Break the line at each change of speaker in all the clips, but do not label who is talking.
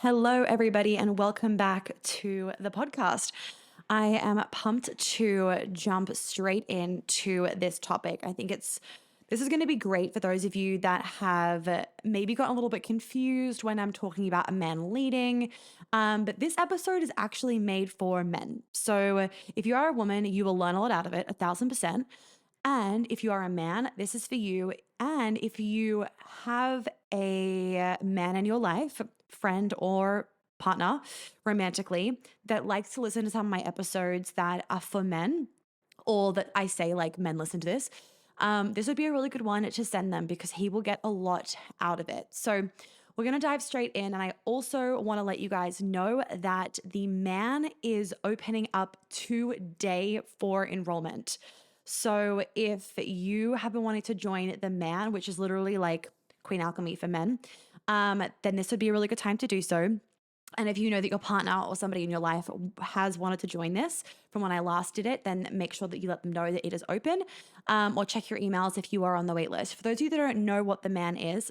Hello, everybody, and welcome back to the podcast. I am pumped to jump straight into this topic. I think this is going to be great for those of you that have maybe gotten a little bit confused when I'm talking about a man leading. But this episode is actually made for men. So if you are a woman, you will learn a lot out of it, 1000%. And if you are a man, this is for you. And if you have a man in your life, friend or partner romantically, that likes to listen to some of my episodes that are for men, or that I say like men listen to this would be a really good one to send them because he will get a lot out of it. So we're going to dive straight in. And I also want to let you guys know that the man is opening up today for enrollment. So if you have been wanting to join the man, which is literally like Queen Alchemy for men, then this would be a really good time to do so. And if you know that your partner or somebody in your life has wanted to join this from when I last did it, then make sure that you let them know that it is open, or check your emails if you are on the wait list. For those of you that don't know what the man is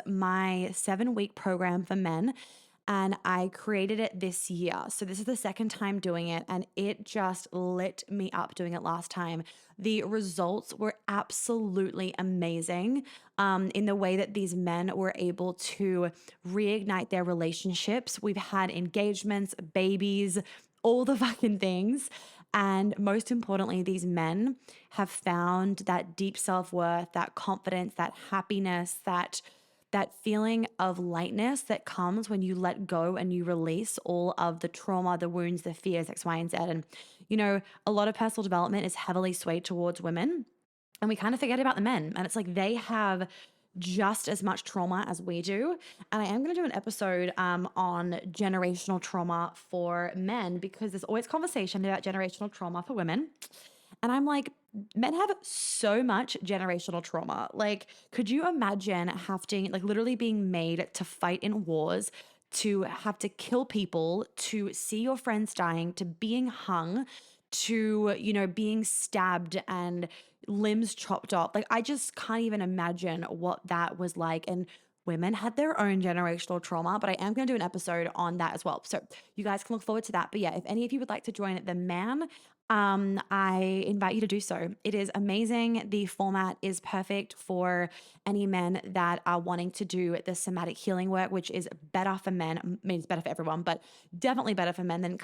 my 7-week program for men. And I created it this year. So this is the second time doing it, and it just lit me up doing it last time. The results were absolutely amazing in the way that these men were able to reignite their relationships. We've had engagements, babies, all the fucking things. And most importantly, these men have found that deep self-worth, that confidence, that happiness, that feeling of lightness that comes when you let go and you release all of the trauma, the wounds, the fears, X, Y, and Z. And, a lot of personal development is heavily swayed towards women. And we kind of forget about the men. And it's like they have just as much trauma as we do. And I am going to do an episode on generational trauma for men because there's always conversation about generational trauma for women. And I'm like, men have so much generational trauma. Like, could you imagine having, like, literally being made to fight in wars, to have to kill people, to see your friends dying, to being hung, to, being stabbed and limbs chopped off? Like, I just can't even imagine what that was like. And women had their own generational trauma, but I am going to do an episode on that as well. So you guys can look forward to that. But yeah, if any of you would like to join the man, I invite you to do so. It is amazing. The format is perfect for any men that are wanting to do the somatic healing work, which is better for men. I mean, it's better for everyone, but definitely better for men than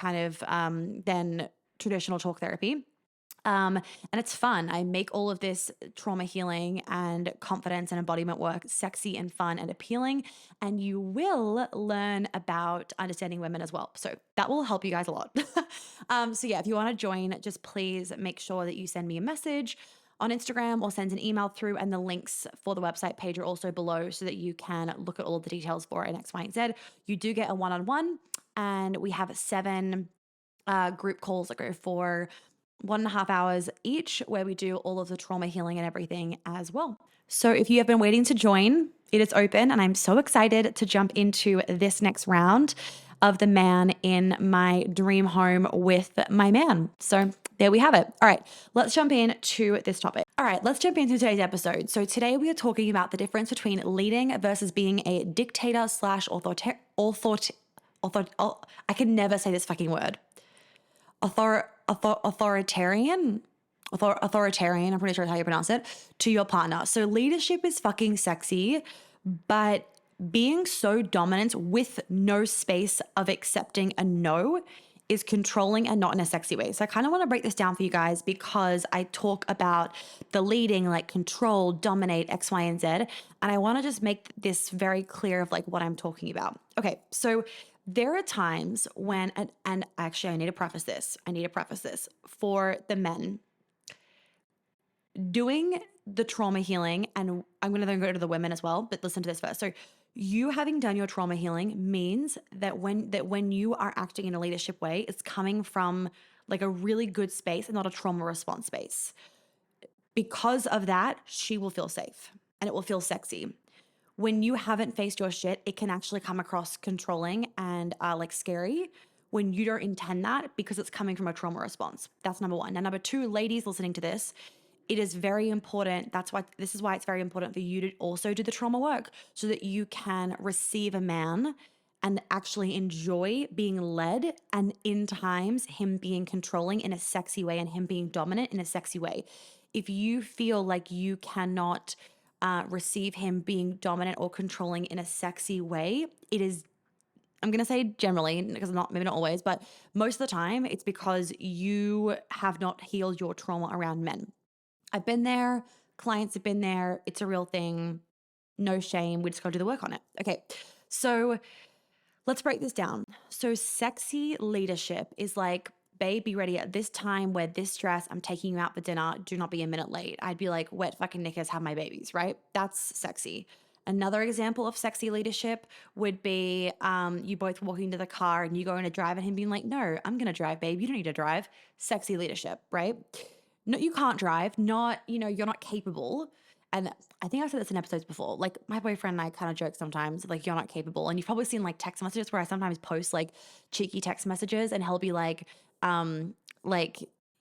traditional talk therapy. And it's fun. I make all of this trauma healing and confidence and embodiment work sexy and fun and appealing. And you will learn about understanding women as well. So that will help you guys a lot. So yeah, if you want to join, just please make sure that you send me a message on Instagram or send an email through, and the links for the website page are also below so that you can look at all of the details for it in X, Y, and Z. You do get a one-on-one, and we have 7 group calls that go for 1.5 hours each, where we do all of the trauma healing and everything as well. So if you have been waiting to join, it is open, and I'm so excited to jump into this next round of the man in my dream home with my man. So there we have it. All right, let's jump into this topic. All right, let's jump into today's episode. So today we are talking about the difference between leading versus being a dictator slash I can never say this fucking word. Authoritarian, I'm pretty sure that's how you pronounce it, to your partner. So leadership is fucking sexy, but being so dominant with no space of accepting a no is controlling and not in a sexy way. So I kind of want to break this down for you guys because I talk about the leading, like control, dominate, X, Y, and Z. And I want to just make this very clear of like what I'm talking about. Okay, so there are times when, and actually I need to preface this for the men doing the trauma healing, and I'm going to then go to the women as well, but listen to this first. So you having done your trauma healing means that when you are acting in a leadership way, it's coming from like a really good space and not a trauma response space. Because of that, she will feel safe and it will feel sexy. When you haven't faced your shit, it can actually come across controlling and like scary when you don't intend that because it's coming from a trauma response. That's number one. Now, number two, ladies listening to this, it is very important. This is why it's very important for you to also do the trauma work so that you can receive a man and actually enjoy being led, and in times him being controlling in a sexy way and him being dominant in a sexy way. If you feel like you cannot receive him being dominant or controlling in a sexy way, it is, I'm going to say generally, because maybe not always, but most of the time it's because you have not healed your trauma around men. I've been there. Clients have been there. It's a real thing. No shame. We just got to do the work on it. Okay. So let's break this down. So sexy leadership is like, babe, be ready at this time, wear this dress, I'm taking you out for dinner, do not be a minute late. I'd be like, wet fucking knickers, have my babies, right? That's sexy. Another example of sexy leadership would be you both walking to the car and you going to drive and him being like, no, I'm going to drive, babe. You don't need to drive. Sexy leadership, right? No, you can't drive. Not, you're not capable. And I think I've said this in episodes before. Like my boyfriend and I kind of joke sometimes, like, you're not capable. And you've probably seen like text messages where I sometimes post like cheeky text messages and he'll be like,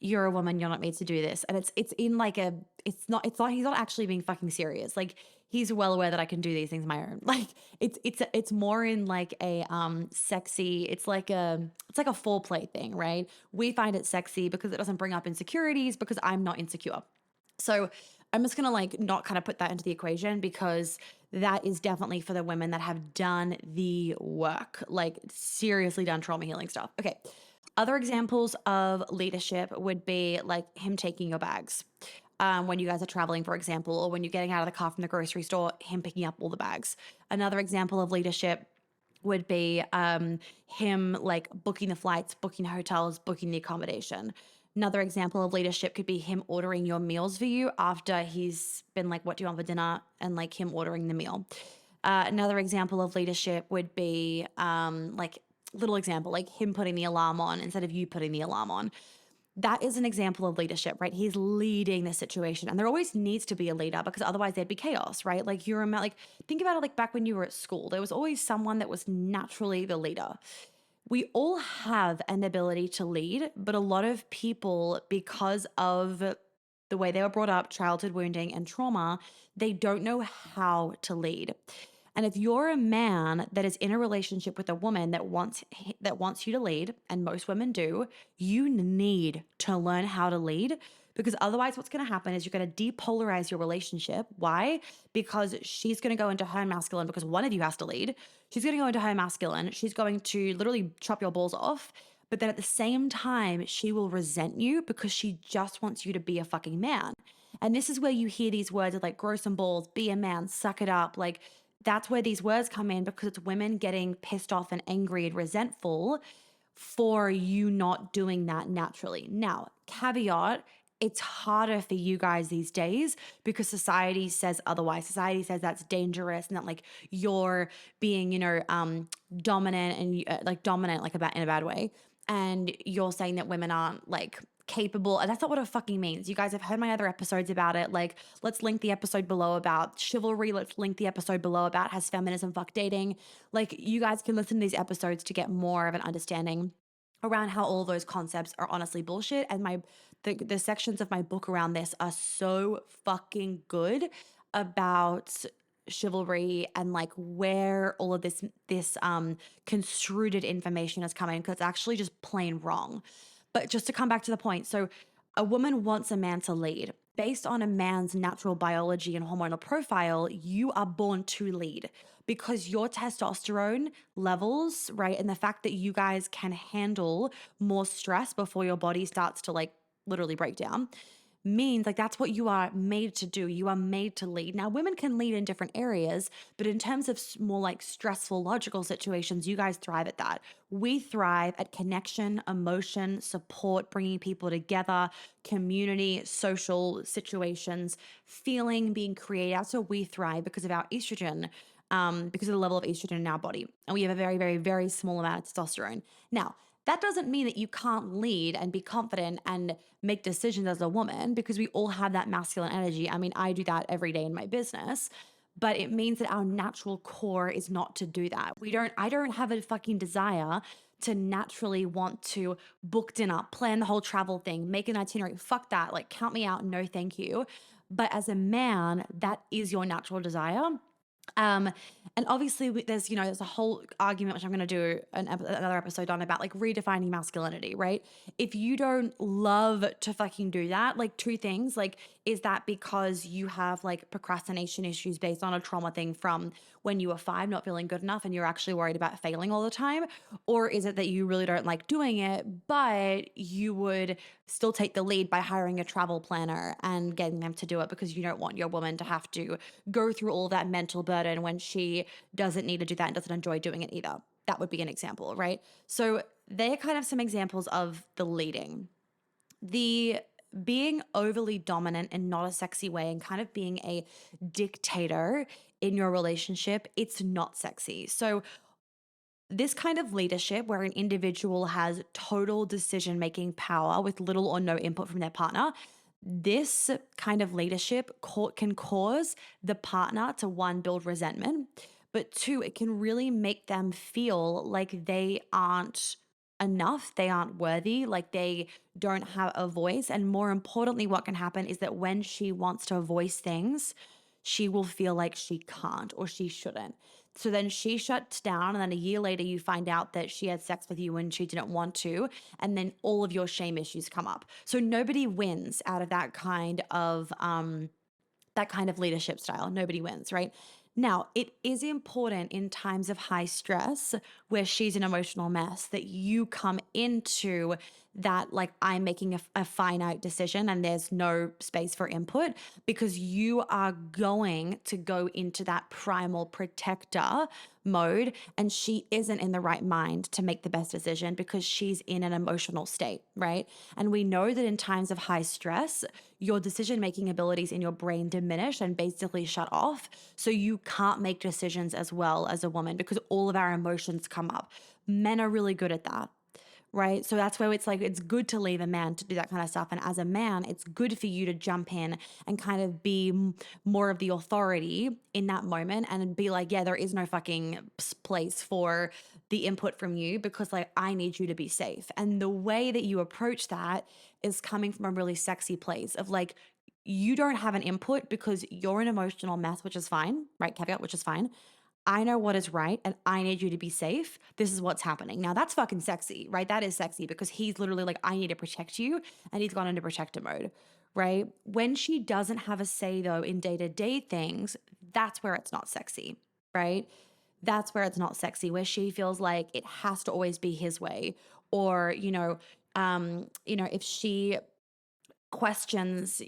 you're a woman, you're not made to do this. And it's in like he's not actually being fucking serious. Like he's well aware that I can do these things my own. Like it's more in like a sexy, it's like a foreplay thing, right? We find it sexy because it doesn't bring up insecurities, because I'm not insecure. So I'm just going to like not kind of put that into the equation, because that is definitely for the women that have done the work, like seriously done trauma healing stuff. Okay. Other examples of leadership would be like him taking your bags. When you guys are traveling, for example, or when you're getting out of the car from the grocery store, him picking up all the bags. Another example of leadership would be him like booking the flights, booking hotels, booking the accommodation. Another example of leadership could be him ordering your meals for you after he's been like, what do you want for dinner? And like him ordering the meal. Another example of leadership would be like little example, like him putting the alarm on instead of you putting the alarm on. That is an example of leadership, right? He's leading the situation. And there always needs to be a leader, because otherwise there'd be chaos, right? Like think about it, like back when you were at school, there was always someone that was naturally the leader. We all have an ability to lead, but a lot of people, because of the way they were brought up, childhood wounding and trauma, they don't know how to lead. And if you're a man that is in a relationship with a woman that wants you to lead, and most women do, you need to learn how to lead, because otherwise what's going to happen is you're going to depolarize your relationship. Why? Because she's going to go into her masculine, because one of you has to lead. She's going to go into her masculine. She's going to literally chop your balls off. But then at the same time, she will resent you because she just wants you to be a fucking man. And this is where you hear these words of like, grow some balls, be a man, suck it up. Like, that's where these words come in, because it's women getting pissed off and angry and resentful for you not doing that naturally. Now, caveat, it's harder for you guys these days because society says otherwise. Society says that's dangerous and that like you're being, dominant and like dominant, like in a bad way. And you're saying that women aren't like capable. And that's not what it fucking means. You guys have heard my other episodes about it. Like, let's link the episode below about chivalry. Let's link the episode below about has feminism fuck dating. Like, you guys can listen to these episodes to get more of an understanding around how all those concepts are honestly bullshit. And the sections of my book around this are so fucking good about chivalry and like where all of this construed information is coming, because it's actually just plain wrong. But just to come back to the point, so a woman wants a man to lead. Based on a man's natural biology and hormonal profile, you are born to lead, because your testosterone levels, right, and the fact that you guys can handle more stress before your body starts to like literally break down means like that's what you are made to do. You are made to lead. Now, women can lead in different areas, but in terms of more like stressful, logical situations, you guys thrive at that. We thrive at connection, emotion, support, bringing people together, community, social situations, feeling, being creative. That's where we thrive because of our estrogen. Because of the level of estrogen in our body. And we have a very, very, very small amount of testosterone. Now, that doesn't mean that you can't lead and be confident and make decisions as a woman, because we all have that masculine energy. I mean, I do that every day in my business, but it means that our natural core is not to do that. I don't have a fucking desire to naturally want to book dinner, plan the whole travel thing, make an itinerary. Fuck that. Like, count me out. No, thank you. But as a man, that is your natural desire. Um, and obviously there's a whole argument, which I'm going to do another episode on, about like redefining masculinity, right? If you don't love to fucking do that, like two things, like, is that because you have like procrastination issues based on a trauma thing from when you were 5, not feeling good enough and you're actually worried about failing all the time? Or is it that you really don't like doing it, but you would still take the lead by hiring a travel planner and getting them to do it because you don't want your woman to have to go through all that mental burden when she doesn't need to do that and doesn't enjoy doing it either? That would be an example, right? So they're kind of some examples of the leading. The being overly dominant in not a sexy way and kind of being a dictator in your relationship, it's not sexy. So this kind of leadership, where an individual has total decision making power with little or no input from their partner, this kind of leadership can cause the partner to, one, build resentment, but two, it can really make them feel like they aren't enough, they aren't worthy, like they don't have a voice. And more importantly, what can happen is that when she wants to voice things, she will feel like she can't or she shouldn't. So then she shuts down, and then a year later, you find out that she had sex with you when she didn't want to. And then all of your shame issues come up. So nobody wins out of that kind of leadership style. Nobody wins, right? Now, it is important in times of high stress where she's an emotional mess that you come into that, like, I'm making a finite decision and there's no space for input, because you are going to go into that primal protector mode, and she isn't in the right mind to make the best decision because she's in an emotional state, right? And we know that in times of high stress, your decision making abilities in your brain diminish and basically shut off. So you can't make decisions as well as a woman because all of our emotions come up. Men are really good at that, right? So that's where it's like, it's good to leave a man to do that kind of stuff. And as a man, it's good for you to jump in and kind of be more of the authority in that moment and be like, yeah, there is no fucking place for the input from you because, like, I need you to be safe. And the way that you approach that is coming from a really sexy place of like, you don't have an input because you're an emotional mess, which is fine, right? Caveat, which is fine. I know what is right and I need you to be safe. This is what's happening. Now that's fucking sexy, right? That is sexy because he's literally like, I need to protect you. And he's gone into protector mode, right? When she doesn't have a say though in day to day things, that's where it's not sexy, right? That's where it's not sexy, where she feels like it has to always be his way. Or, if she questions,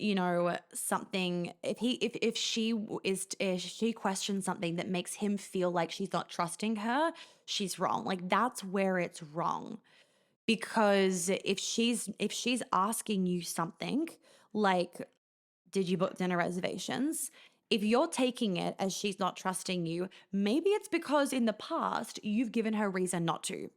something, if she questions something that makes him feel like she's not trusting her, she's wrong. Like, that's where it's wrong. Because if she's asking you something like, did you book dinner reservations? If you're taking it as she's not trusting you, maybe it's because in the past you've given her reason not to.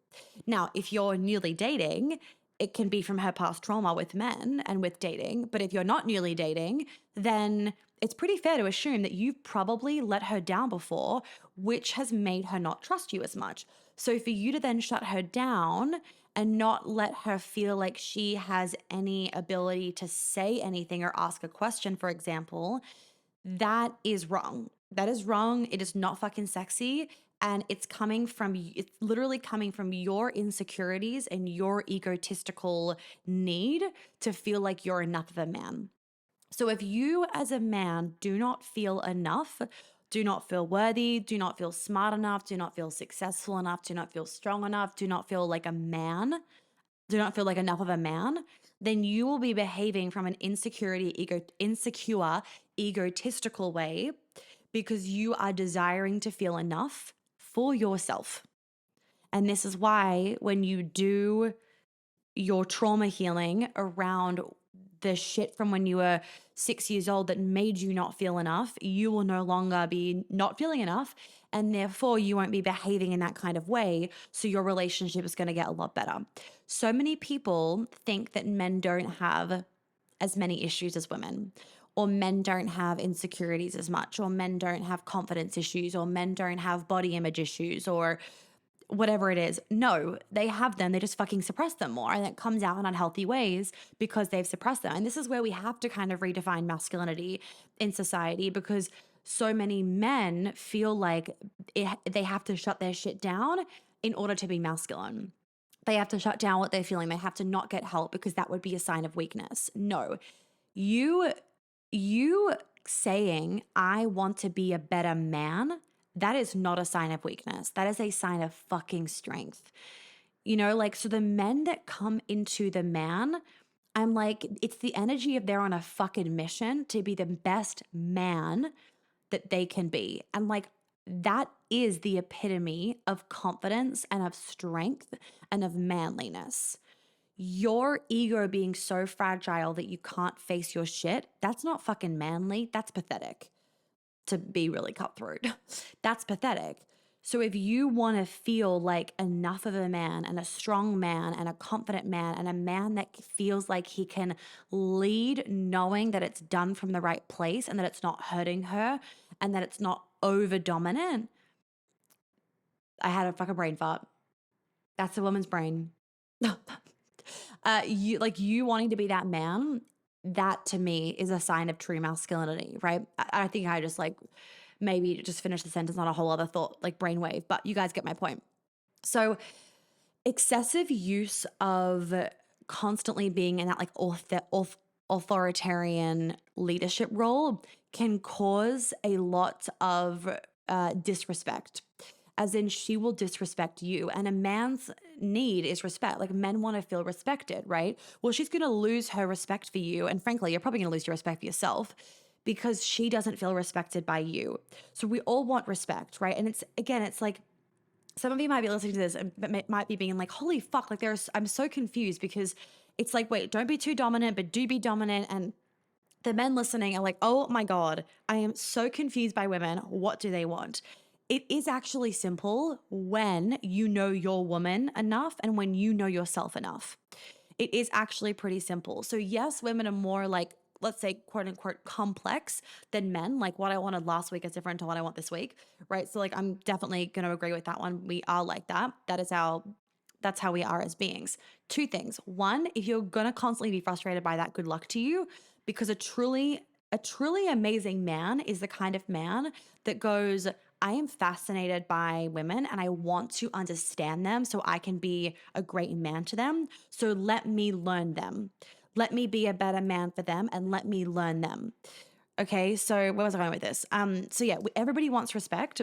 Now, if you're newly dating, it can be from her past trauma with men and with dating. But if you're not newly dating, then it's pretty fair to assume that you've probably let her down before, which has made her not trust you as much. So for you to then shut her down and not let her feel like she has any ability to say anything or ask a question, for example, that is wrong. That is wrong. It is not fucking sexy. And it's literally coming from your insecurities and your egotistical need to feel like you're enough of a man. So if you as a man do not feel enough, do not feel worthy, do not feel smart enough, do not feel successful enough, do not feel strong enough, do not feel like a man, do not feel like enough of a man, then you will be behaving from an insecure, egotistical way because you are desiring to feel enough for yourself. And this is why when you do your trauma healing around the shit from when you were 6 years old that made you not feel enough, you will no longer be not feeling enough. And therefore, you won't be behaving in that kind of way. So your relationship is going to get a lot better. So many people think that men don't have as many issues as women, or men don't have insecurities as much, or men don't have confidence issues, or men don't have body image issues, or whatever it is. No, they have them. They just fucking suppress them more. And it comes out in unhealthy ways because they've suppressed them. And this is where we have to kind of redefine masculinity in society, because so many men feel like they have to shut their shit down in order to be masculine. They have to shut down what they're feeling. They have to not get help because that would be a sign of weakness. No, you saying, I want to be a better man, that is not a sign of weakness. That is a sign of fucking strength. Like, so the men that come into the man, I'm like, it's the energy of they're on a fucking mission to be the best man that they can be. And like, that is the epitome of confidence and of strength and of manliness. Your ego being so fragile that you can't face your shit, that's not fucking manly. That's pathetic, to be really cutthroat. That's pathetic. So if you want to feel like enough of a man and a strong man and a confident man and a man that feels like he can lead knowing that it's done from the right place and that it's not hurting her and that it's not over dominant, I had a fucking brain fart. That's a woman's brain. You wanting to be that man, that to me is a sign of true masculinity, right? I think I just like maybe just finish the sentence on a whole other thought, like brainwave, but you guys get my point. So excessive use of constantly being in that like authoritarian leadership role can cause a lot of disrespect, as in she will disrespect you. And a man's need is respect. Like men want to feel respected, right? Well, she's going to lose her respect for you. And frankly, you're probably going to lose your respect for yourself because she doesn't feel respected by you. So we all want respect, right? And it's like, some of you might be listening to this and might be being like, holy fuck, like I'm so confused because it's like, wait, don't be too dominant, but do be dominant. And the men listening are like, oh my God, I am so confused by women. What do they want? It is actually simple when you know your woman enough and when you know yourself enough. It is actually pretty simple. So yes, women are more like, let's say, quote unquote, complex than men. Like what I wanted last week is different to what I want this week, right? So like, I'm definitely going to agree with that one. We are like that. That's how we are as beings. Two things. One, if you're going to constantly be frustrated by that, good luck to you, because a truly amazing man is the kind of man that goes, I am fascinated by women and I want to understand them so I can be a great man to them. So let me learn them. Let me be a better man for them and let me learn them. Okay, so where was I going with this? So yeah, everybody wants respect.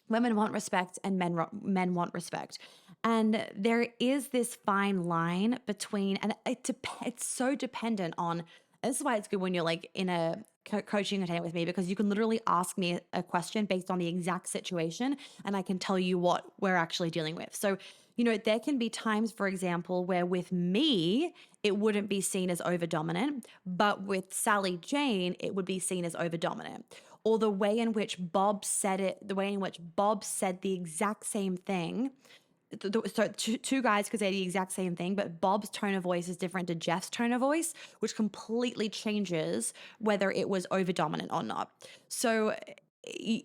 Women want respect and men want respect. And there is this fine line between, and it's so dependent on, this is why it's good when you're like in a coaching container with me, because you can literally ask me a question based on the exact situation and I can tell you what we're actually dealing with. So, there can be times, for example, where with me, it wouldn't be seen as over dominant, but with Sally Jane, it would be seen as over dominant. Or the way in which Bob said the exact same thing. So two guys could say the exact same thing, but Bob's tone of voice is different to Jeff's tone of voice, which completely changes whether it was over dominant or not. So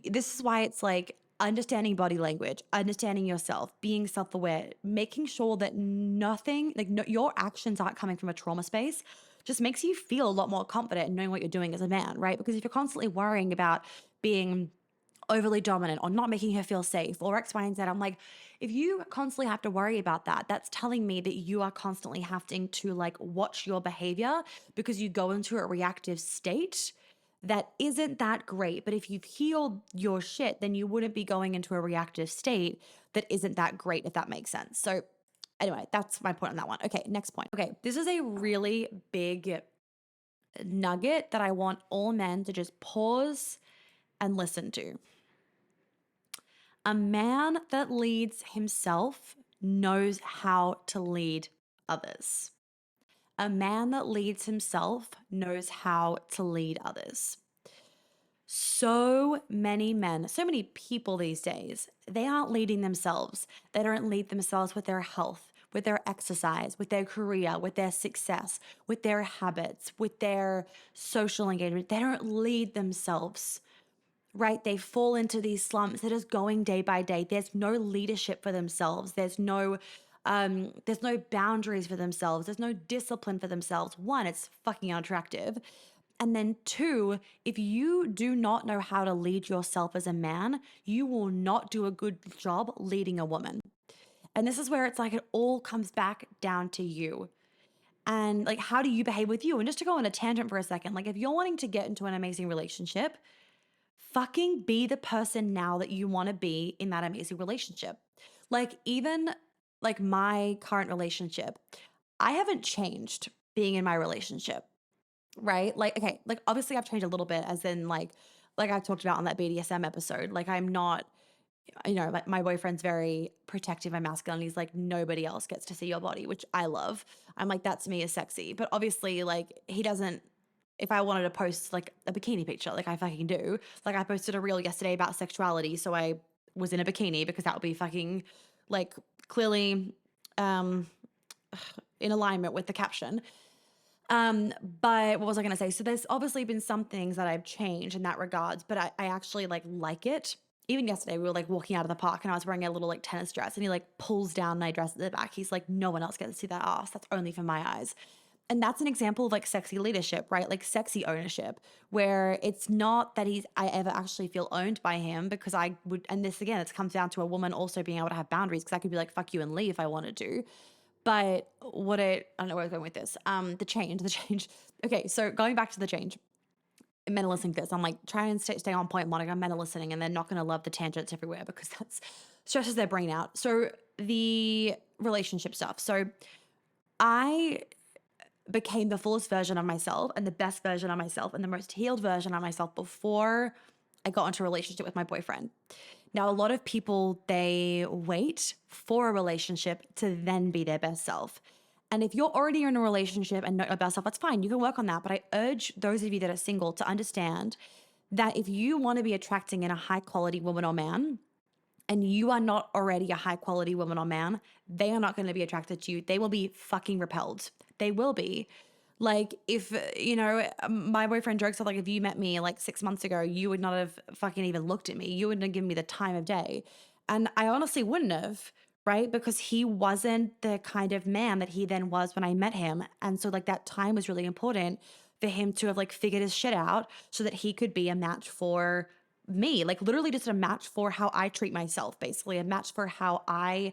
this is why it's like understanding body language, understanding yourself, being self-aware, making sure that nothing, like your actions aren't coming from a trauma space, just makes you feel a lot more confident in knowing what you're doing as a man, right? Because if you're constantly worrying about being overly dominant or not making her feel safe or X, Y, and Z, I'm like, if you constantly have to worry about that, that's telling me that you are constantly having to like watch your behavior because you go into a reactive state that isn't that great. But if you've healed your shit, then you wouldn't be going into a reactive state that isn't that great, if that makes sense. So anyway, that's my point on that one. Okay, next point. Okay, this is a really big nugget that I want all men to just pause and listen to. A man that leads himself knows how to lead others. A man that leads himself knows how to lead others. So many men, so many people these days, they aren't leading themselves. They don't lead themselves with their health, with their exercise, with their career, with their success, with their habits, with their social engagement. They don't lead themselves, right? They fall into these slumps. They're just going day by day. There's no leadership for themselves. There's no boundaries for themselves. There's no discipline for themselves. One, it's fucking unattractive. And then two, if you do not know how to lead yourself as a man, you will not do a good job leading a woman. And this is where it's like it all comes back down to you. And like, how do you behave with you? And just to go on a tangent for a second, like if you're wanting to get into an amazing relationship, fucking be the person now that you want to be in that amazing relationship. Like, even like my current relationship, I haven't changed being in my relationship, right? Like, okay, like obviously I've changed a little bit, as in like I talked about on that BDSM episode. Like, I'm not, like my boyfriend's very protective and masculine. He's like, nobody else gets to see your body, which I love. I'm like, that to me is sexy. But obviously, like, he doesn't, if I wanted to post like a bikini picture, like I fucking do. Like, I posted a reel yesterday about sexuality. So I was in a bikini because that would be fucking like clearly um, in alignment with the caption. But what was I going to say? So there's obviously been some things that I've changed in that regards, but I actually like it. Even yesterday, we were like walking out of the park and I was wearing a little like tennis dress and he like pulls down my dress at the back. He's like, no one else gets to see that ass. That's only for my eyes. And that's an example of like sexy leadership, right? Like sexy ownership, where it's not that I ever actually feel owned by him, because I would, and this again, it comes down to a woman also being able to have boundaries, because I could be like, fuck you and leave if I wanted to. But I don't know where I'm going with this. The change. Okay, so going back to the change, men are listening to this. I'm like, try and stay on point, Monica. Men are listening and they're not going to love the tangents everywhere, because that's stresses their brain out. So the relationship stuff. So I became the fullest version of myself and the best version of myself and the most healed version of myself before I got into a relationship with my boyfriend. Now, a lot of people, they wait for a relationship to then be their best self. And if you're already in a relationship and know your best self, that's fine. You can work on that. But I urge those of you that are single to understand that if you want to be attracting in a high quality woman or man, and you are not already a high quality woman or man, they are not going to be attracted to you. They will be fucking repelled. They will be. Like, if, my boyfriend jokes, like, if you met me like 6 months ago, you would not have fucking even looked at me. You wouldn't have given me the time of day. And I honestly wouldn't have, right? Because he wasn't the kind of man that he then was when I met him. And so, like, that time was really important for him to have like figured his shit out so that he could be a match for me, like literally just a match for how I treat myself, basically a match for how I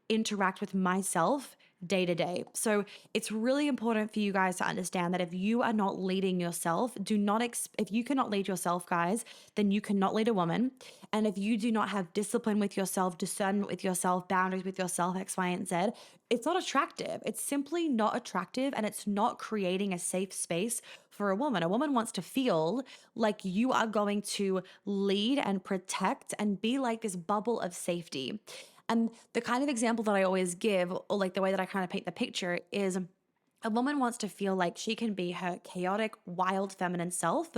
interact with myself day to day. So it's really important for you guys to understand that if you are not leading yourself, if you cannot lead yourself, guys, then you cannot lead a woman. And if you do not have discipline with yourself, discernment with yourself, boundaries with yourself, X, Y, and Z, it's not attractive. It's simply not attractive, and it's not creating a safe space for a woman. A woman wants to feel like you are going to lead and protect and be like this bubble of safety. And the kind of example that I always give, or like the way that I kind of paint the picture, is a woman wants to feel like she can be her chaotic, wild, feminine self,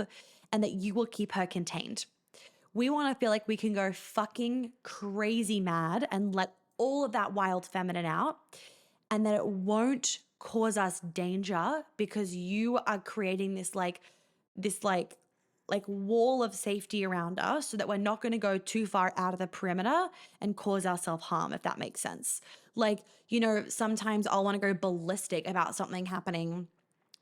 and that you will keep her contained. We want to feel like we can go fucking crazy mad and let all of that wild feminine out, and that it won't cause us danger because you are creating this wall of safety around us, so that we're not going to go too far out of the perimeter and cause ourselves harm, if that makes sense. Like, sometimes I'll want to go ballistic about something happening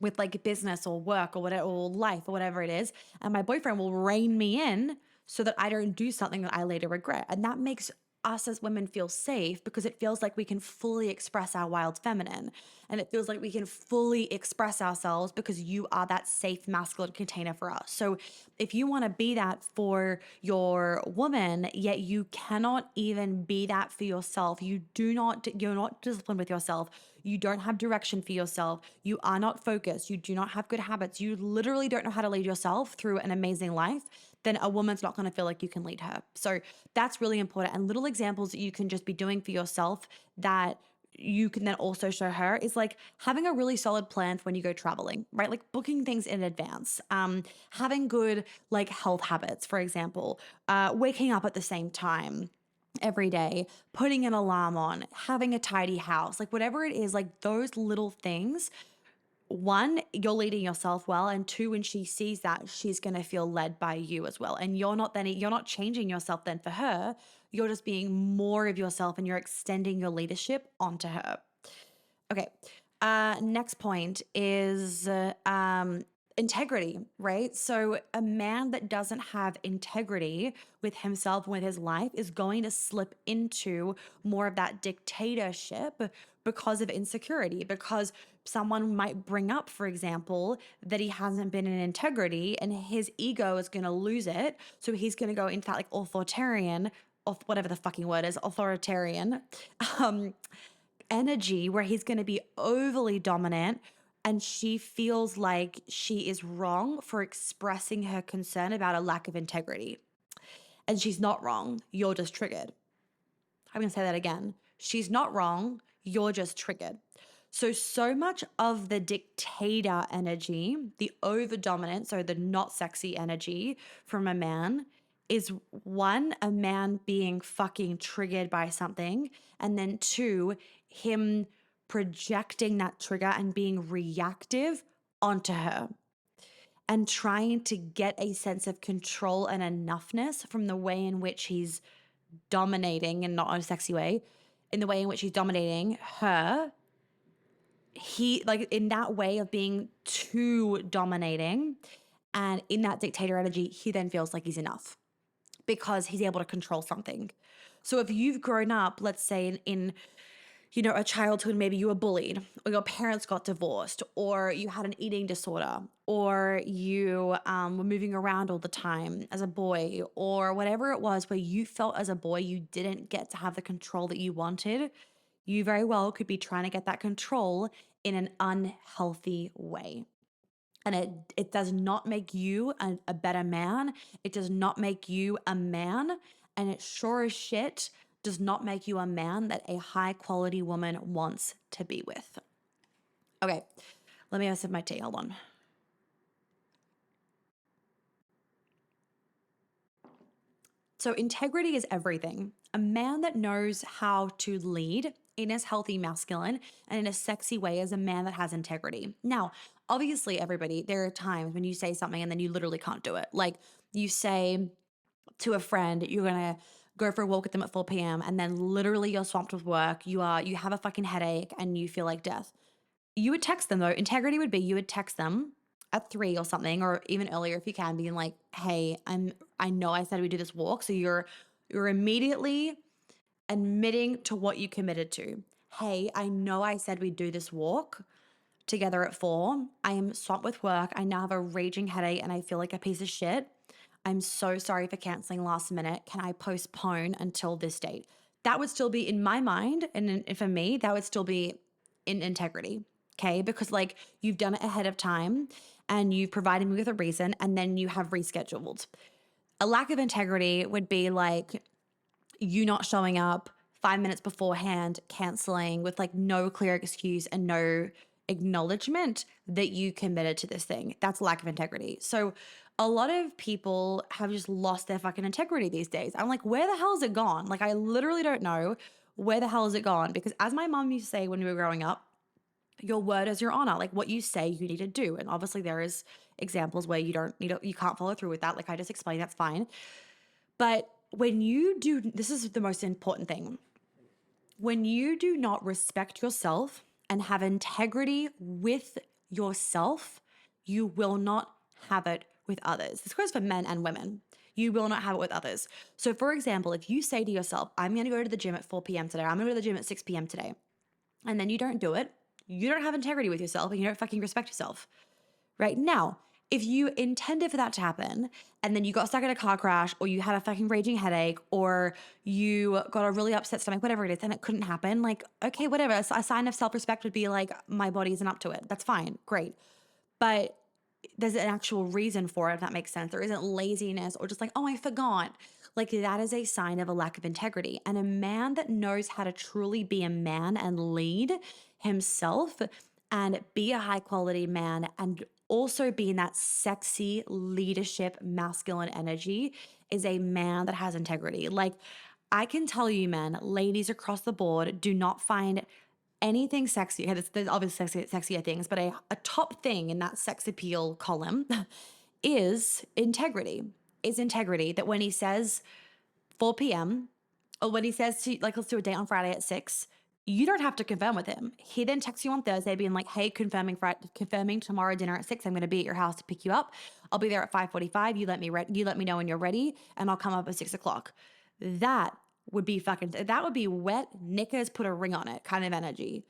with like business or work or whatever, or life or whatever it is, and my boyfriend will rein me in so that I don't do something that I later regret. And that makes us as women feel safe, because it feels like we can fully express our wild feminine, and it feels like we can fully express ourselves because you are that safe masculine container for us. So if you want to be that for your woman, yet you cannot even be that for yourself, you're not disciplined with yourself, you don't have direction for yourself, you are not focused, you do not have good habits, you literally don't know how to lead yourself through an amazing life, then a woman's not going to feel like you can lead her. So that's really important. And little examples that you can just be doing for yourself that you can then also show her is like having a really solid plan for when you go traveling, right? Like booking things in advance, having good like health habits, for example, waking up at the same time every day, putting an alarm on, having a tidy house, like whatever it is, like those little things. One, you're leading yourself well, and two, when she sees that, she's going to feel led by you as well. And you're not changing yourself then for her. You're just being more of yourself, and you're extending your leadership onto her. Okay. Next point is integrity, right? So a man that doesn't have integrity with himself and with his life is going to slip into more of that dictatorship because of insecurity, because someone might bring up, for example, that he hasn't been in integrity and his ego is going to lose it. So he's going to go into that like authoritarian, or whatever the fucking word is, authoritarian um, energy where he's going to be overly dominant, and she feels like she is wrong for expressing her concern about a lack of integrity. And she's not wrong. You're just triggered. I'm going to say that again. She's not wrong. You're just triggered. So much of the dictator energy, the over dominant, so the not sexy energy from a man is one, a man being fucking triggered by something. And then two, him projecting that trigger and being reactive onto her and trying to get a sense of control and enoughness from the way in which he's dominating, and not in a sexy way, in the way in which he's dominating her. He, like, in that way of being too dominating and in that dictator energy, he then feels like he's enough because he's able to control something. So if you've grown up, let's say in a childhood, maybe you were bullied, or your parents got divorced, or you had an eating disorder, or you were moving around all the time as a boy, or whatever it was where you felt as a boy you didn't get to have the control that you wanted, you very well could be trying to get that control in an unhealthy way. And it does not make you a better man. It does not make you a man. And it sure as shit does not make you a man that a high quality woman wants to be with. Okay, let me have a sip of my tea. Hold on. So integrity is everything. A man that knows how to lead in his healthy masculine and in a sexy way is a man that has integrity. Now, obviously, everybody, there are times when you say something and then you literally can't do it. Like you say to a friend, you're gonna go for a walk with them at 4 p.m. and then literally you're swamped with work. You have a fucking headache and you feel like death. You would text them though. Integrity would be you would text them at 3 or something, or even earlier if you can, being like, hey, I know I said we do this walk. So you're immediately admitting to what you committed to. Hey, I know I said we'd do this walk together at 4. I am swamped with work. I now have a raging headache and I feel like a piece of shit. I'm so sorry for canceling last minute. Can I postpone until this date? That would still be in my mind. And for me, that would still be in integrity. Okay. Because like you've done it ahead of time and you've provided me with a reason and then you have rescheduled. A lack of integrity would be like you not showing up 5 minutes beforehand, canceling with like no clear excuse and no acknowledgement that you committed to this thing. That's lack of integrity. So a lot of people have just lost their fucking integrity these days. I'm like, where the hell is it gone? Like, I literally don't know where the hell is it gone? Because as my mom used to say when we were growing up, your word is your honor. Like what you say you need to do. And obviously there is examples where you can't follow through with that. Like I just explained, that's fine. But when you do, this is the most important thing. When you do not respect yourself and have integrity with yourself, you will not have it with others. This goes for men and women. You will not have it with others. So, for example, if you say to yourself, I'm going to go to the gym at 4 p.m. today, I'm going to go to the gym at 6 p.m. today, and then you don't do it, you don't have integrity with yourself and you don't fucking respect yourself. Right now, if you intended for that to happen and then you got stuck in a car crash or you had a fucking raging headache or you got a really upset stomach, whatever it is, and it couldn't happen, like, okay, whatever. A sign of self-respect would be like, my body isn't up to it. That's fine. Great. But there's an actual reason for it, if that makes sense. There isn't laziness or just like, oh, I forgot. Like that is a sign of a lack of integrity. And a man that knows how to truly be a man and lead himself and be a high quality man and also be in that sexy leadership masculine energy is a man that has integrity. Like I can tell you, men, ladies across the board do not find anything sexy. Okay, there's obviously sexier things, but a top thing in that sex appeal column is integrity. Is integrity that when he says 4 p.m. or when he says to, like, let's do a date on Friday at 6, You don't have to confirm with him. He then texts you on Thursday being like, hey, confirming tomorrow dinner at 6. I'm going to be at your house to pick you up. I'll be there at 5:45. You let me know when you're ready and I'll come up at 6 o'clock. That that would be wet knickers, put a ring on it kind of energy.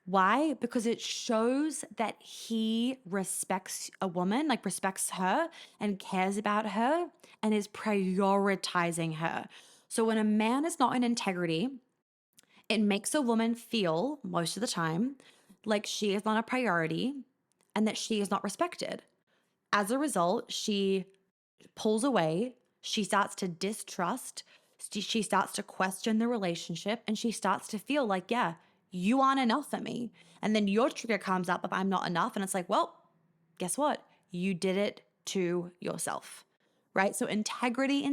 Why? Because it shows that he respects a woman, like respects her and cares about her and is prioritizing her. So when a man is not in integrity, it makes a woman feel, most of the time, like she is not a priority and that she is not respected. As a result, she pulls away, she starts to distrust, she starts to question the relationship, and she starts to feel like, yeah, you aren't enough for me. And then your trigger comes up of I'm not enough. And it's like, well, guess what? You did it to yourself, right? So integrity.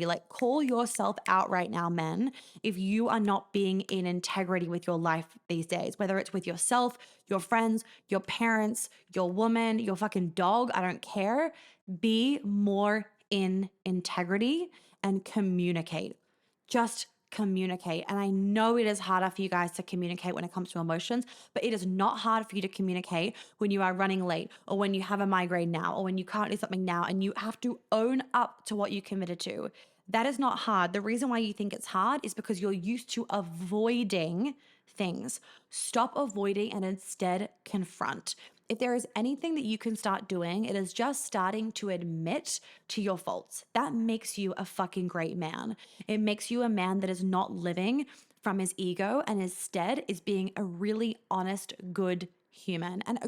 Like call yourself out right now, men, if you are not being in integrity with your life these days, whether it's with yourself, your friends, your parents, your woman, your fucking dog, I don't care. Be more in integrity and communicate. Just communicate. And I know it is harder for you guys to communicate when it comes to emotions, but it is not hard for you to communicate when you are running late or when you have a migraine now or when you can't do something now and you have to own up to what you committed to. That is not hard. The reason why you think it's hard is because you're used to avoiding things. Stop avoiding and instead confront. If there is anything that you can start doing, it is just starting to admit to your faults. That makes you a fucking great man. It makes you a man that is not living from his ego and instead is being a really honest, good human. And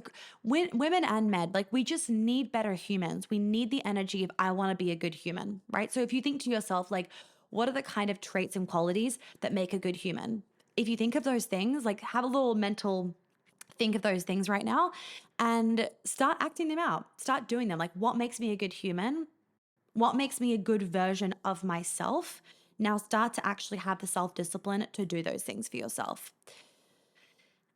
women and men, like we just need better humans. We need the energy of I want to be a good human, right? So if you think to yourself, like, what are the kind of traits and qualities that make a good human? If you think of those things, like have a little mental think of those things right now and start acting them out. Start doing them. Like, what makes me a good human? What makes me a good version of myself? Now start to actually have the self discipline to do those things for yourself.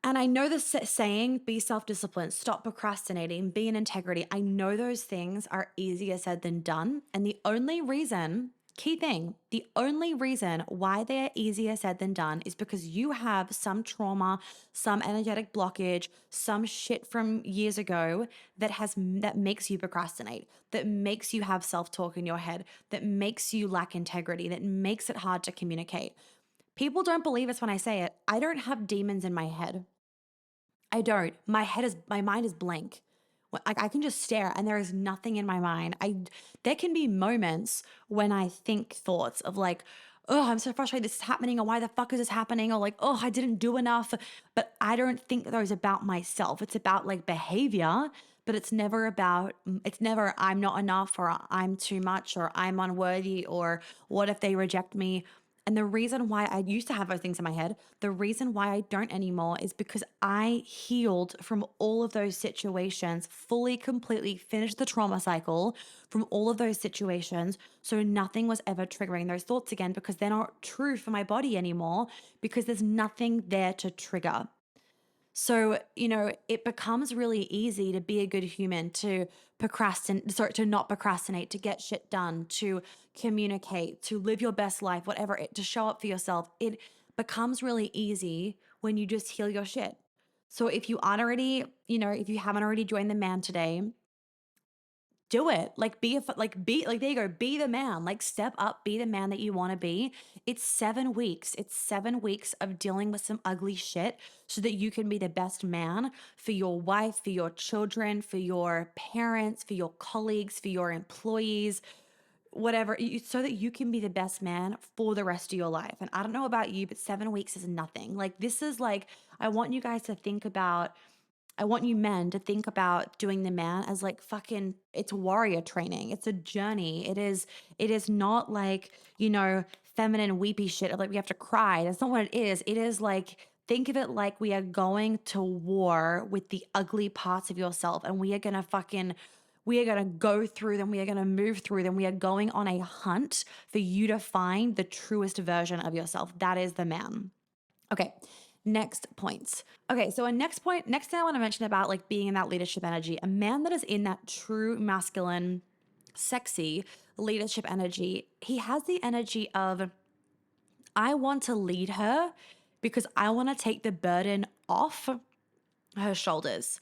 And I know the saying, be self disciplined, stop procrastinating, be in integrity. I know those things are easier said than done. And the only reason, key thing, the only reason why they are easier said than done is because you have some trauma, some energetic blockage, some shit from years ago that makes you procrastinate, that makes you have self-talk in your head, that makes you lack integrity, that makes it hard to communicate. People don't believe us when I say it. I don't have demons in my head. I don't. My mind is blank. Like I can just stare and there is nothing in my mind. There can be moments when I think thoughts of like, oh, I'm so frustrated this is happening, or why the fuck is this happening? Or like, oh, I didn't do enough. But I don't think those about myself. It's about like behavior, but it's never I'm not enough or I'm too much or I'm unworthy or what if they reject me? And the reason why I used to have those things in my head, the reason why I don't anymore is because I healed from all of those situations, fully, completely finished the trauma cycle from all of those situations. So nothing was ever triggering those thoughts again because they're not true for my body anymore because there's nothing there to trigger. So, it becomes really easy to be a good human, to not procrastinate, to get shit done, to communicate, to live your best life, whatever, to show up for yourself. It becomes really easy when you just heal your shit. So if you aren't already, if you haven't already joined the man today, do it. There you go. Be the man. Like step up, be the man that you want to be. It's 7 weeks. It's 7 weeks of dealing with some ugly shit so that you can be the best man for your wife, for your children, for your parents, for your colleagues, for your employees, whatever, so that you can be the best man for the rest of your life. And I don't know about you, but 7 weeks is nothing. Like this is like, I want you men to think about doing the man as like fucking it's warrior training. It's a journey. It is not like, feminine weepy shit of like we have to cry. That's not what it is. It is like think of it like we are going to war with the ugly parts of yourself and we are going to go through them. We are going to move through them. We are going on a hunt for you to find the truest version of yourself. That is the man. Okay. Next points. Okay, so next thing I want to mention about like being in that leadership energy, a man that is in that true masculine, sexy leadership energy, he has the energy of, I want to lead her because I want to take the burden off her shoulders.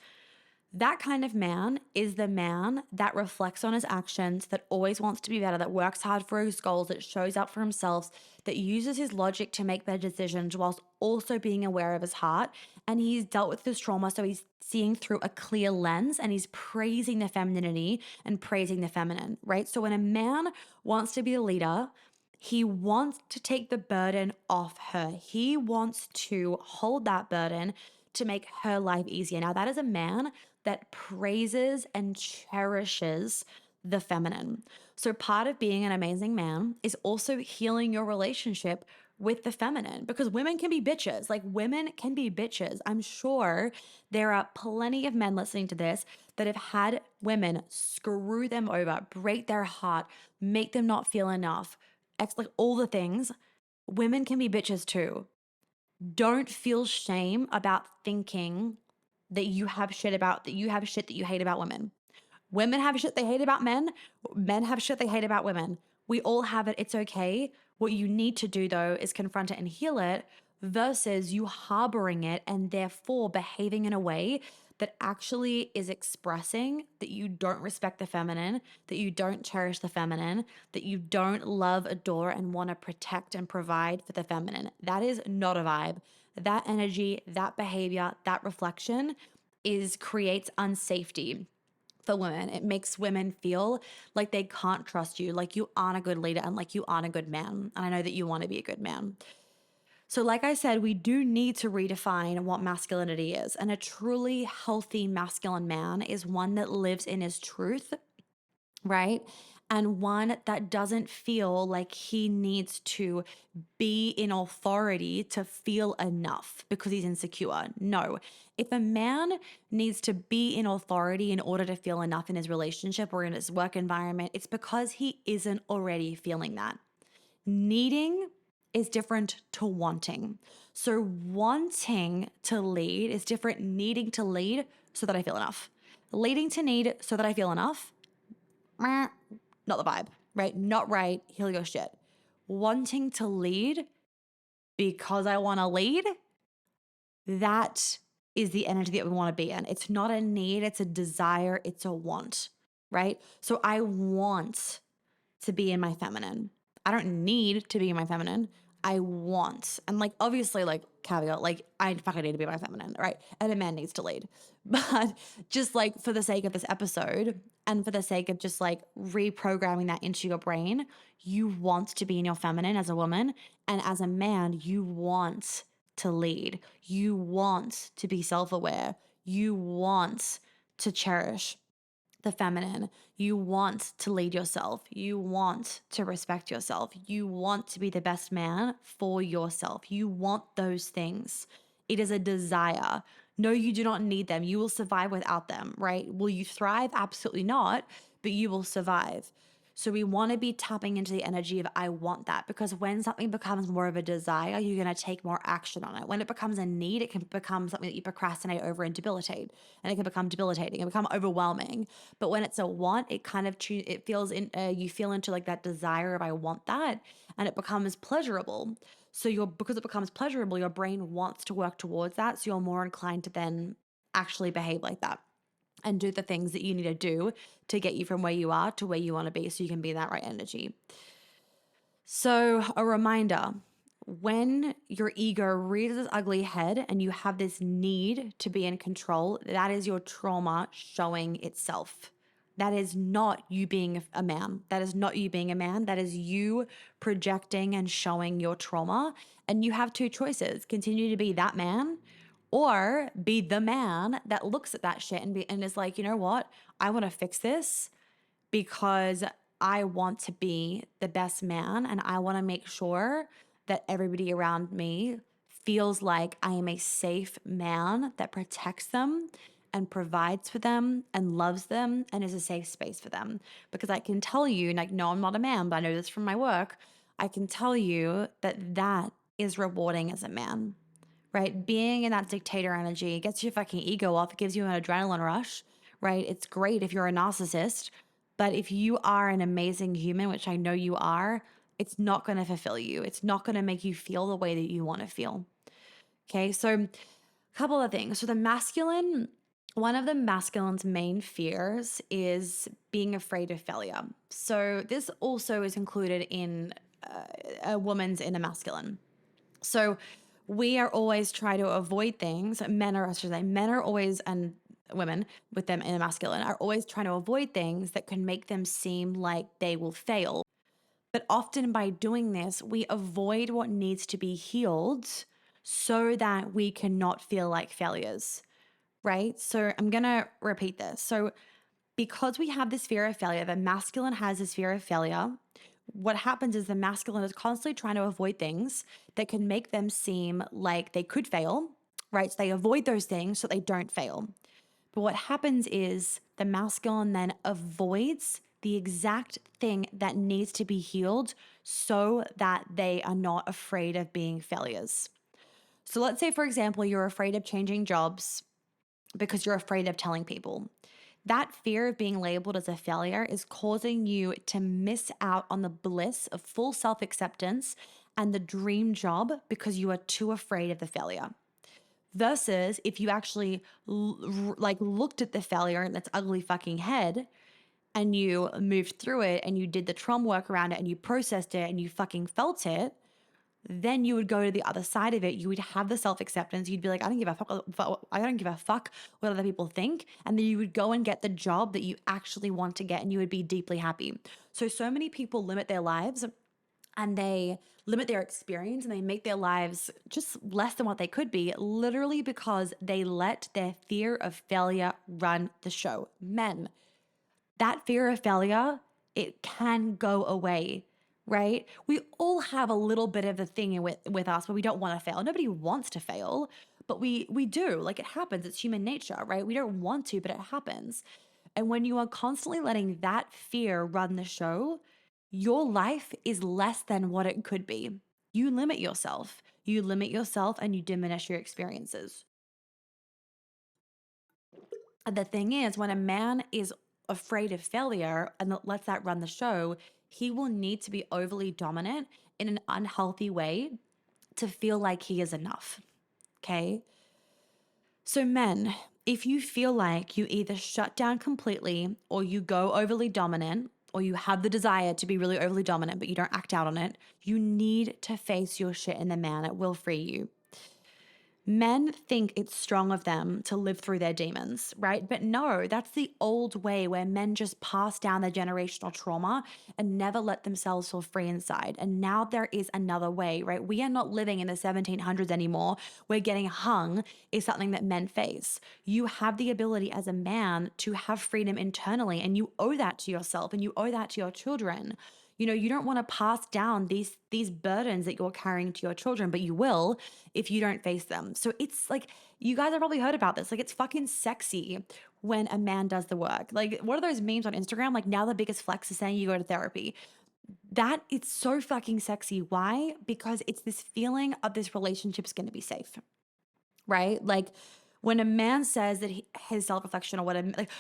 That kind of man is the man that reflects on his actions, that always wants to be better, that works hard for his goals, that shows up for himself, that uses his logic to make better decisions whilst also being aware of his heart. And he's dealt with this trauma, so he's seeing through a clear lens and he's praising the femininity and praising the feminine, right? So when a man wants to be a leader, he wants to take the burden off her. He wants to hold that burden to make her life easier. Now, that is a man that praises and cherishes the feminine. So, part of being an amazing man is also healing your relationship with the feminine, because women can be bitches. Like, women can be bitches. I'm sure there are plenty of men listening to this that have had women screw them over, break their heart, make them not feel enough, like all the things. Women can be bitches too. Don't feel shame about thinking that you have shit that you hate about women. Women have shit they hate about men. Men have shit they hate about women. We all have it. It's okay. What you need to do though is confront it and heal it versus you harboring it and therefore behaving in a way that actually is expressing that you don't respect the feminine, that you don't cherish the feminine, that you don't love, adore, and want to protect and provide for the feminine. That is not a vibe. That energy, that behavior, that reflection creates unsafety for women. It makes women feel like they can't trust you, like you aren't a good leader and like you aren't a good man. And I know that you want to be a good man. So, like I said, we do need to redefine what masculinity is. And a truly healthy masculine man is one that lives in his truth, right? And one that doesn't feel like he needs to be in authority to feel enough because he's insecure. No. If a man needs to be in authority in order to feel enough in his relationship or in his work environment, it's because he isn't already feeling that. Needing is different to wanting. So wanting to lead is different. Needing to lead so that I feel enough. Leading to need so that I feel enough, not the vibe, right? Not right. Heal your shit. Wanting to lead because I want to lead, that is the energy that we want to be in. It's not a need, it's a desire, it's a want, right? So I want to be in my feminine. I don't need to be in my feminine. I want. And like, obviously, like, caveat, like, I fucking need to be my feminine, right? And a man needs to lead. But just like for the sake of this episode and for the sake of just like reprogramming that into your brain, you want to be in your feminine as a woman. And as a man, you want to lead. You want to be self aware. You want to cherish the feminine. You want to lead yourself. You want to respect yourself. You want to be the best man for yourself. You want those things. It is a desire. No, you do not need them. You will survive without them, right? Will you thrive? Absolutely not, but you will survive. So we want to be tapping into the energy of I want that, because when something becomes more of a desire, you're going to take more action on it. When it becomes a need, it can become something that you procrastinate over and debilitate, and it can become debilitating and become overwhelming. But when it's a want, it kind of it feels in you feel into like that desire of I want that, and it becomes pleasurable. So because it becomes pleasurable, your brain wants to work towards that. So you're more inclined to then actually behave like that and do the things that you need to do to get you from where you are to where you want to be so you can be that right energy. So, a reminder, when your ego rears its ugly head and you have this need to be in control, that is your trauma showing itself. That is not you being a man. That is not you being a man. That is you projecting and showing your trauma. And you have two choices: continue to be that man, or be the man that looks at that shit and is like, you know what? I want to fix this because I want to be the best man and I want to make sure that everybody around me feels like I am a safe man that protects them and provides for them and loves them and is a safe space for them. Because I can tell you, like, no, I'm not a man, but I know this from my work. I can tell you that that is rewarding as a man, right? Being in that dictator energy gets your fucking ego off. It gives you an adrenaline rush, right? It's great if you're a narcissist, but if you are an amazing human, which I know you are, it's not going to fulfill you. It's not going to make you feel the way that you want to feel. Okay. So a couple of things. So one of the masculine's main fears is being afraid of failure. So this also is included in a woman's inner masculine. So we are always trying to avoid things. Men are always, and women with them in a masculine are always trying to avoid things that can make them seem like they will fail. But often by doing this, we avoid what needs to be healed so that we cannot feel like failures, right? So I'm going to repeat this. So because we have this fear of failure, the masculine has this fear of failure. What happens is the masculine is constantly trying to avoid things that can make them seem like they could fail, right? So they avoid those things so they don't fail. But what happens is the masculine then avoids the exact thing that needs to be healed so that they are not afraid of being failures. So let's say, for example, you're afraid of changing jobs because you're afraid of telling people. That fear of being labeled as a failure is causing you to miss out on the bliss of full self acceptance and the dream job because you are too afraid of the failure. Versus if you actually looked at the failure in its ugly fucking head and you moved through it and you did the trauma work around it and you processed it and you fucking felt it, then you would go to the other side of it. You would have the self-acceptance. You'd be like, I don't give a fuck. I don't give a fuck what other people think. And then you would go and get the job that you actually want to get and you would be deeply happy. So many people limit their lives and they limit their experience and they make their lives just less than what they could be, literally because they let their fear of failure run the show. Men, that fear of failure, it can go away, right? We all have a little bit of the thing with us where we don't want to fail. Nobody wants to fail, but we do. Like, it happens. It's human nature, right? We don't want to, but it happens. And when you are constantly letting that fear run the show, your life is less than what it could be. You limit yourself. You limit yourself and you diminish your experiences. And the thing is, when a man is afraid of failure and lets that run the show, he will need to be overly dominant in an unhealthy way to feel like he is enough. Okay. So, men, if you feel like you either shut down completely or you go overly dominant, or you have the desire to be really overly dominant, but you don't act out on it, you need to face your shit in the man. It will free you. Men think it's strong of them to live through their demons, right? But no, that's the old way where men just pass down their generational trauma and never let themselves feel free inside. And now there is another way, right? We are not living in the 1700s anymore where getting hung is something that men face. You have the ability as a man to have freedom internally, and you owe that to yourself and you owe that to your children. You don't want to pass down these burdens that you're carrying to your children, but you will if you don't face them. So it's like, you guys have probably heard about this. Like, it's fucking sexy when a man does the work. Like, what are those memes on Instagram? Like, now the biggest flex is saying you go to therapy. That it's so fucking sexy. Why? Because it's this feeling of this relationship is going to be safe, right? Like, when a man says that his self-reflection, or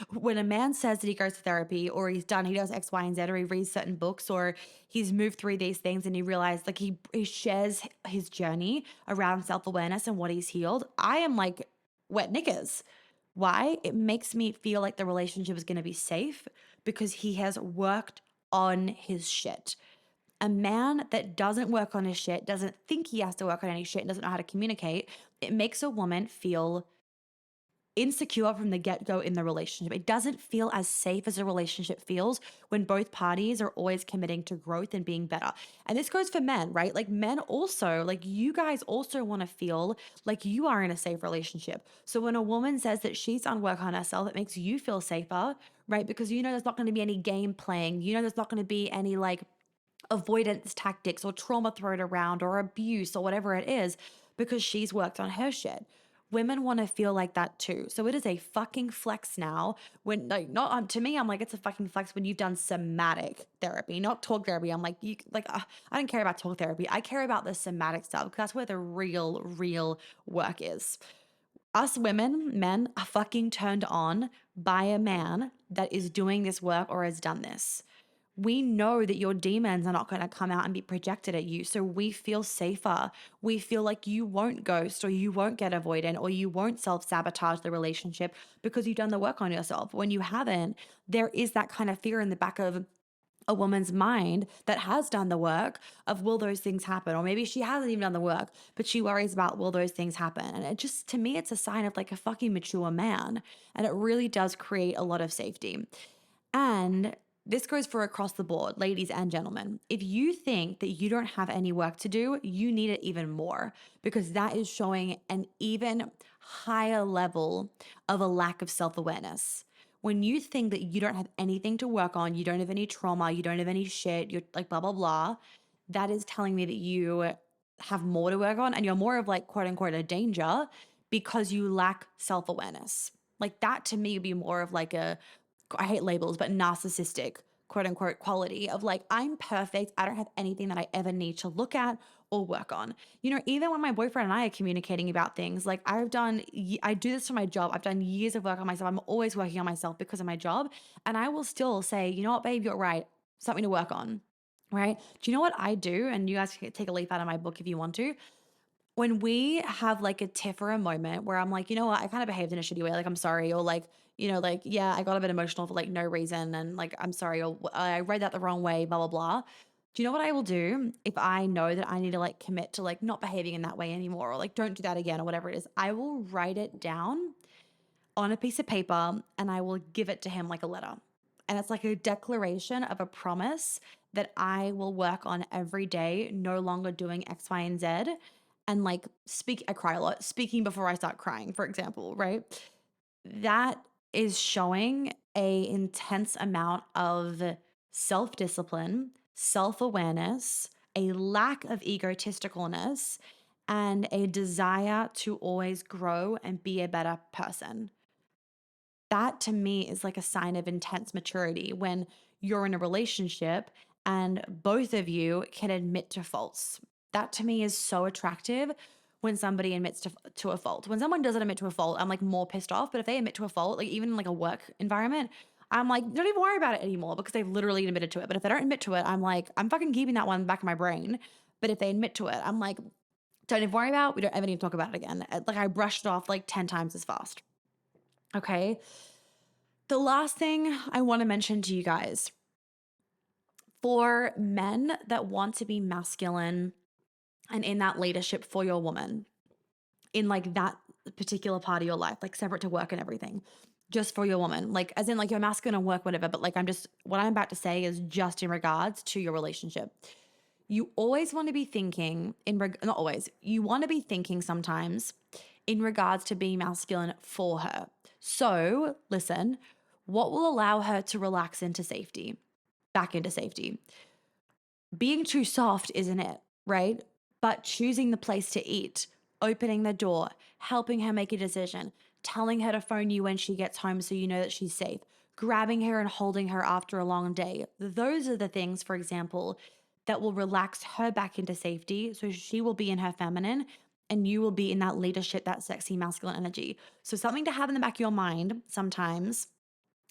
when a man says that he goes to therapy, or he does X, Y, and Z, or he reads certain books, or he's moved through these things and he realized, like, he shares his journey around self-awareness and what he's healed, I am like wet knickers. Why? It makes me feel like the relationship is going to be safe because he has worked on his shit. A man that doesn't work on his shit, doesn't think he has to work on any shit, and doesn't know how to communicate, it makes a woman feel insecure from the get-go in the relationship. It doesn't feel as safe as a relationship feels when both parties are always committing to growth and being better. And this goes for men, right? Like, men also, like, you guys also want to feel like you are in a safe relationship. So when a woman says that she's done work on herself, it makes you feel safer, right? Because there's not going to be any game playing. There's not going to be any like avoidance tactics or trauma thrown around or abuse or whatever it is, because she's worked on her shit. Women want to feel like that too. So it is a fucking flex now when, like, not to me, I'm like, it's a fucking flex when you've done somatic therapy, not talk therapy. I'm like, I don't care about talk therapy. I care about the somatic stuff because that's where the real work is. Us women, men are fucking turned on by a man that is doing this work or has done this. we know that your demons are not going to come out and be projected at you. So we feel safer. We feel like you won't ghost or you won't get avoidant or you won't self-sabotage the relationship because you've done the work on yourself. When you haven't, there is that kind of fear in the back of a woman's mind that has done the work of, will those things happen? Or maybe she hasn't even done the work, but she worries about, will those things happen? And it just, to me, it's a sign of like a fucking mature man. And it really does create a lot of safety. And this goes for across the board, ladies and gentlemen. If you think that you don't have any work to do, you need it even more, because that is showing an even higher level of a lack of self-awareness. When you think that you don't have anything to work on, you don't have any trauma, you don't have any shit, you're like blah, blah, blah, that is telling me that you have more to work on and you're more of like quote unquote a danger because you lack self-awareness. Like that to me would be more of like a, I hate labels, but narcissistic quote unquote quality of like, I'm perfect. I don't have anything that I ever need to look at or work on. You know, even when my boyfriend and I are communicating about things, like I do this for my job. I've done years of work on myself. I'm always working on myself because of my job. And I will still say, you know what, babe, you're right. Something to work on. Right. Do you know what I do? And you guys can take a leaf out of my book if you want to. When we have like a tiff or a moment where I'm like, you know what, I kind of behaved in a shitty way, like I'm sorry, or like, you know, like, yeah, I got a bit emotional for like no reason and like, I'm sorry, or I read that the wrong way, blah, blah, blah. Do you know what I will do if I know that I need to like commit to like not behaving in that way anymore, or like don't do that again, or whatever it is? I will write it down on a piece of paper and I will give it to him like a letter. And it's like a declaration of a promise that I will work on every day, no longer doing X, Y, and Z. And like I cry a lot, speaking before I start crying, for example, right? That is showing a intense amount of self-discipline, self-awareness, a lack of egotisticalness, and a desire to always grow and be a better person. That to me is like a sign of intense maturity when you're in a relationship and both of you can admit to faults. That to me is so attractive when somebody admits to a fault. When someone doesn't admit to a fault, I'm like more pissed off. But if they admit to a fault, like even in like a work environment, I'm like, don't even worry about it anymore because they've literally admitted to it. But if they don't admit to it, I'm like, I'm fucking keeping that one back in my brain. But if they admit to it, I'm like, don't even worry about it. We don't ever need to talk about it again. Like I brushed it off like 10 times as fast. Okay. The last thing I want to mention to you guys, for men that want to be masculine and in that leadership for your woman, in like that particular part of your life, like separate to work and everything, just for your woman, like as in like your masculine and work, whatever. But like what I'm about to say is just in regards to your relationship. You always want to be thinking not always, you want to be thinking sometimes in regards to being masculine for her. So listen, what will allow her to relax into safety, back into safety? Being too soft isn't it, right? But choosing the place to eat, opening the door, helping her make a decision, telling her to phone you when she gets home so you know that she's safe, grabbing her and holding her after a long day. Those are the things, for example, that will relax her back into safety so she will be in her feminine and you will be in that leadership, that sexy masculine energy. So something to have in the back of your mind sometimes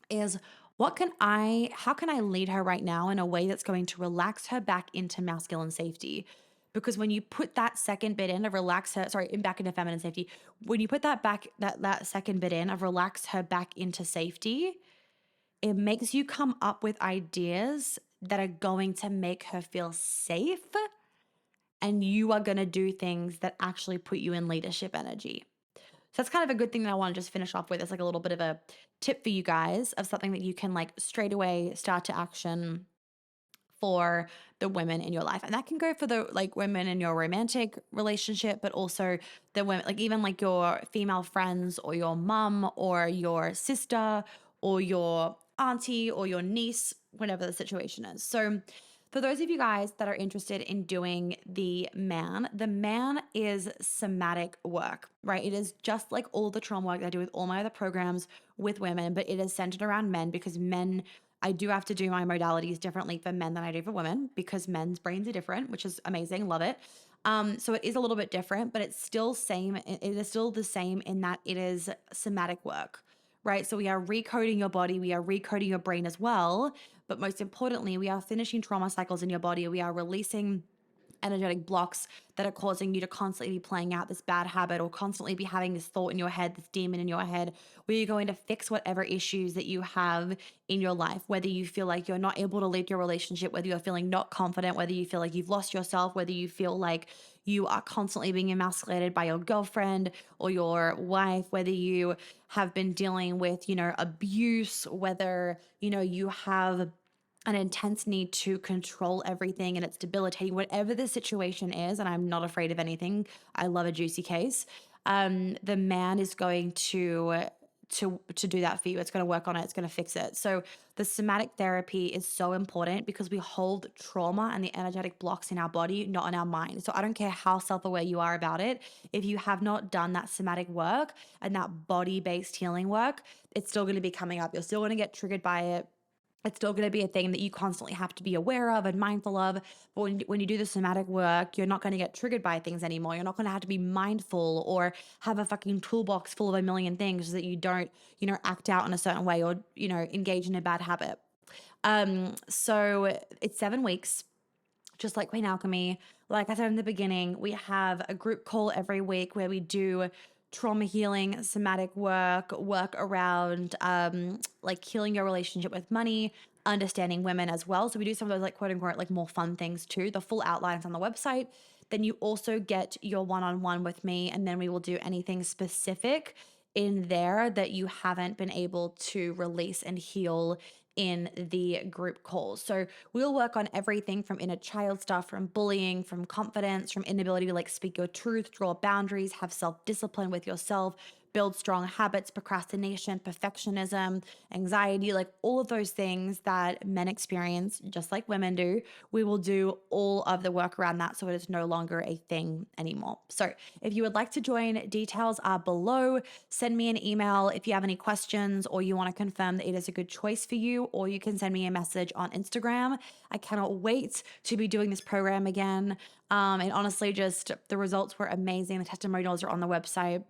is how can I lead her right now in a way that's going to relax her back into masculine safety? Because when you put that second bit in of back into feminine safety, when you put that second bit in of relax her back into safety, it makes you come up with ideas that are going to make her feel safe, and you are going to do things that actually put you in leadership energy. So that's kind of a good thing that I want to just finish off with. It's like a little bit of a tip for you guys of something that you can like straight away start to action for the women in your life. And that can go for the like women in your romantic relationship, but also the women, like even like your female friends or your mum or your sister or your auntie or your niece, whatever the situation is. So for those of you guys that are interested in doing the man is somatic work, right? It is just like all the trauma work that I do with all my other programs with women, but it is centered around men because men, I do have to do my modalities differently for men than I do for women because men's brains are different, which is amazing. Love it. So it is a little bit different, but it's still same. It is still the same in that it is somatic work, right? So we are recoding your body, we are recoding your brain as well. But most importantly, we are finishing trauma cycles in your body. We are releasing energetic blocks that are causing you to constantly be playing out this bad habit or constantly be having this thought in your head, this demon in your head, where you're going to fix whatever issues that you have in your life, whether you feel like you're not able to lead your relationship, whether you're feeling not confident, whether you feel like you've lost yourself, whether you feel like you are constantly being emasculated by your girlfriend or your wife, whether you have been dealing with, abuse, whether, you have an intense need to control everything and it's debilitating, whatever the situation is. And I'm not afraid of anything. I love a juicy case. The man is going to do that for you. It's going to work on it. It's going to fix it. So the somatic therapy is so important because we hold trauma and the energetic blocks in our body, not in our mind. So I don't care how self-aware you are about it. If you have not done that somatic work and that body-based healing work, it's still going to be coming up. You're still going to get triggered by it. It's still going to be a thing that you constantly have to be aware of and mindful of. But when you do the somatic work, you're not going to get triggered by things anymore. You're not going to have to be mindful or have a fucking toolbox full of a million things so that you don't, act out in a certain way or, engage in a bad habit. So it's 7 weeks. Just like Queen Alchemy, like I said in the beginning, we have a group call every week where we do trauma healing, somatic work around like healing your relationship with money, understanding women as well. So we do some of those like quote unquote like more fun things too. The full outline is on the website. Then you also get your one-on-one with me, and then we will do anything specific in there that you haven't been able to release and heal in the group calls. So we'll work on everything from inner child stuff, from bullying, from confidence, from inability to like speak your truth, draw boundaries, have self-discipline with yourself, build strong habits, procrastination, perfectionism, anxiety, like all of those things that men experience, just like women do. We will do all of the work around that so it is no longer a thing anymore. So if you would like to join, details are below. Send me an email if you have any questions or you want to confirm that it is a good choice for you, or you can send me a message on Instagram. I cannot wait to be doing this program again. And honestly, just the results were amazing. The testimonials are on the website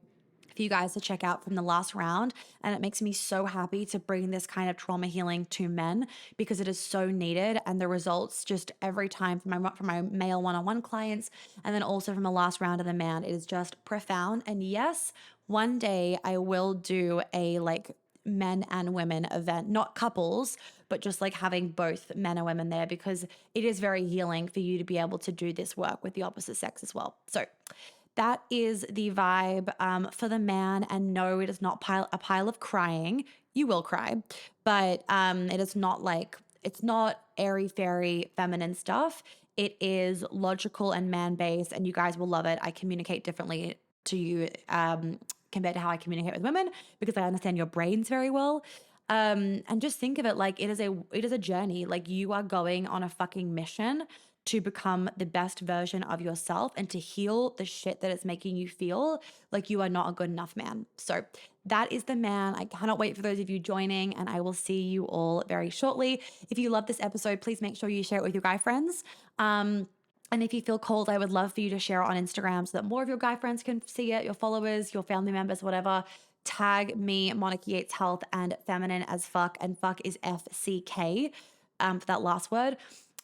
for you guys to check out from the last round. And it makes me so happy to bring this kind of trauma healing to men because it is so needed. And the results just every time from my male one-on-one clients, and then also from the last round of the man, it is just profound. And yes, one day I will do a like men and women event, not couples, but just like having both men and women there, because it is very healing for you to be able to do this work with the opposite sex as well. So that is the vibe for the man. And no, it is not a pile of crying. You will cry, but it is not like, it's not airy fairy feminine stuff. It is logical and man-based, and you guys will love it. I communicate differently to you compared to how I communicate with women because I understand your brains very well. And just think of it like it is a journey. Like you are going on a fucking mission to become the best version of yourself and to heal the shit that is making you feel like you are not a good enough man. So that is the man. I cannot wait for those of you joining, and I will see you all very shortly. If you love this episode, please make sure you share it with your guy friends. And if you feel called, I would love for you to share it on Instagram so that more of your guy friends can see it, your followers, your family members, whatever. Tag me, Monica Yates Health, and Feminine as Fuck, and fuck is FCK for that last word.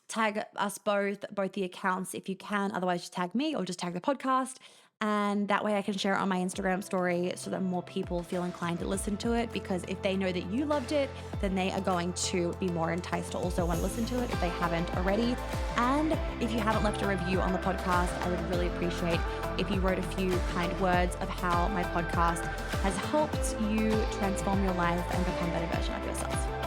Tag us both the accounts if you can. Otherwise, just tag me or just tag the podcast. And that way I can share it on my Instagram story so that more people feel inclined to listen to it, because if they know that you loved it, then they are going to be more enticed to also want to listen to it if they haven't already. And if you haven't left a review on the podcast, I would really appreciate if you wrote a few kind words of how my podcast has helped you transform your life and become a better version of yourself.